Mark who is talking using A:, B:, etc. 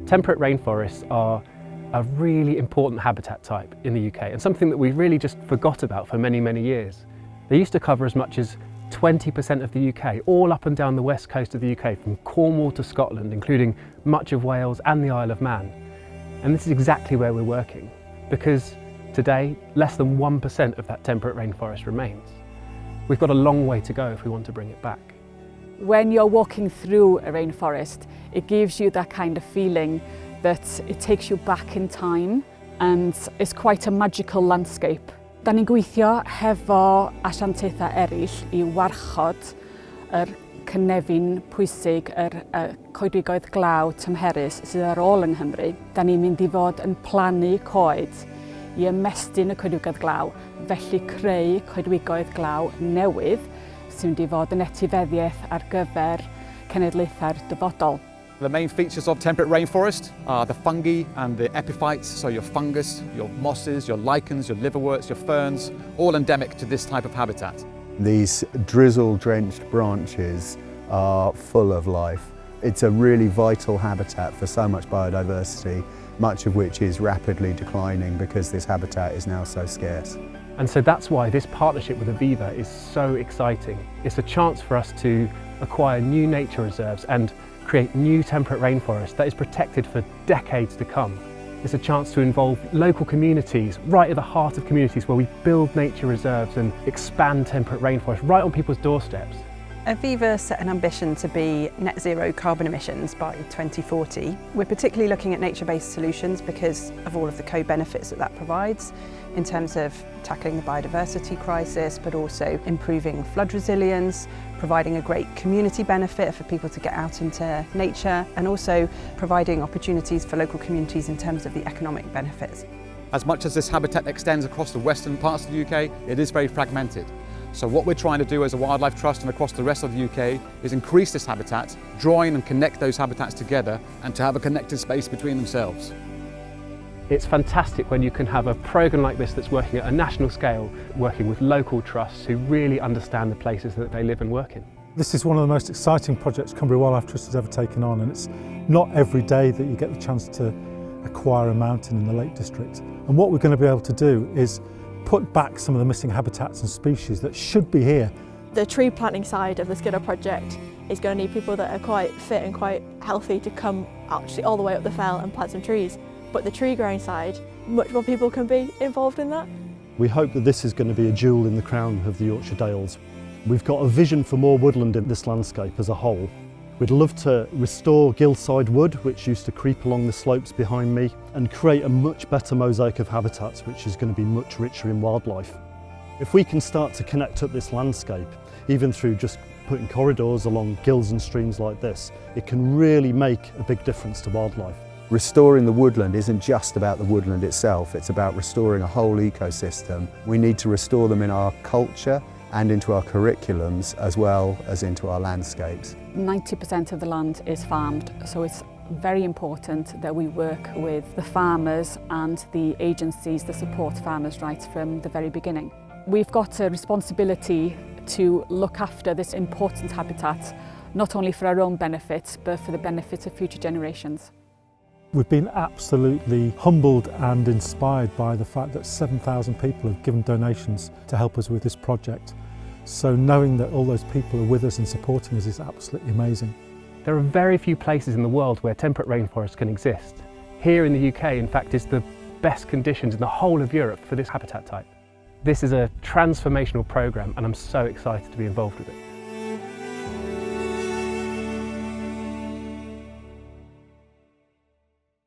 A: Temperate rainforests are a really important habitat type in the UK and something that we really just forgot about for many, many years. They used to cover as much as 20% of the UK, all up and down the west coast of the UK, from Cornwall to Scotland, including much of Wales and the Isle of Man. And this is exactly where we're working, because today, less than 1% of that temperate rainforest remains. We've got a long way to go if we want to bring it back.
B: When you're walking through a rainforest, it gives you that kind of feeling that it takes you back in time, and it's quite a magical landscape. Da ni'n gweithio hefo asiantaethau eraill I warchod cynefin pwysig coedwigoedd glaw tymherus sydd ar ôl yng Nghymru. Da ni'n mynd I fod yn plannu coed I ymestyn y coedwigoedd glaw, felly creu coedwigoedd glaw newydd sy'n mynd I fod yn etifeddiaeth ar gyfer cenedlaethau'r dyfodol.
C: The main features of temperate rainforest are the fungi and the epiphytes, so your fungus, your mosses, your lichens, your liverworts, your ferns, all endemic to this type of habitat.
D: These drizzle-drenched branches are full of life. It's a really vital habitat for so much biodiversity, much of which is rapidly declining because this habitat is now so scarce.
A: And so that's why this partnership with Aviva is so exciting. It's a chance for us to acquire new nature reserves and create new temperate rainforest that is protected for decades to come. It's a chance to involve local communities, right at the heart of communities where we build nature reserves and expand temperate rainforest right on people's doorsteps.
E: Aviva set an ambition to be net zero carbon emissions by 2040. We're particularly looking at nature-based solutions because of all of the co-benefits that provides in terms of tackling the biodiversity crisis, but also improving flood resilience, providing a great community benefit for people to get out into nature, and also providing opportunities for local communities in terms of the economic benefits.
C: As much as this habitat extends across the western parts of the UK, it is very fragmented. So what we're trying to do as a wildlife trust and across the rest of the UK is increase this habitat, join and connect those habitats together, and to have a connected space between themselves.
A: It's fantastic when you can have a programme like this that's working at a national scale, working with local trusts who really understand the places that they live and work in.
F: This is one of the most exciting projects Cumbria Wildlife Trust has ever taken on, and it's not every day that you get the chance to acquire a mountain in the Lake District. And what we're going to be able to do is put back some of the missing habitats and species that should be here.
G: The tree planting side of the Skiddaw project is going to need people that are quite fit and quite healthy to come actually all the way up the fell and plant some trees. But the tree growing side, much more people can be involved in that.
H: We hope that this is going to be a jewel in the crown of the Yorkshire Dales. We've got a vision for more woodland in this landscape as a whole. We'd love to restore gillside wood, which used to creep along the slopes behind me, and create a much better mosaic of habitats, which is going to be much richer in wildlife. If we can start to connect up this landscape, even through just putting corridors along gills and streams like this, it can really make a big difference to wildlife.
D: Restoring the woodland isn't just about the woodland itself, it's about restoring a whole ecosystem. We need to restore them in our culture and into our curriculums as well as into our landscapes.
B: 90% of the land is farmed, so it's very important that we work with the farmers and the agencies that support farmers right from the very beginning. We've got a responsibility to look after this important habitat, not only for our own benefit, but for the benefit of future generations.
F: We've been absolutely humbled and inspired by the fact that 7,000 people have given donations to help us with this project. So knowing that all those people are with us and supporting us is absolutely amazing.
A: There are very few places in the world where temperate rainforests can exist. Here in the UK, in fact, is the best conditions in the whole of Europe for this habitat type. This is a transformational programme and I'm so excited to be involved with it.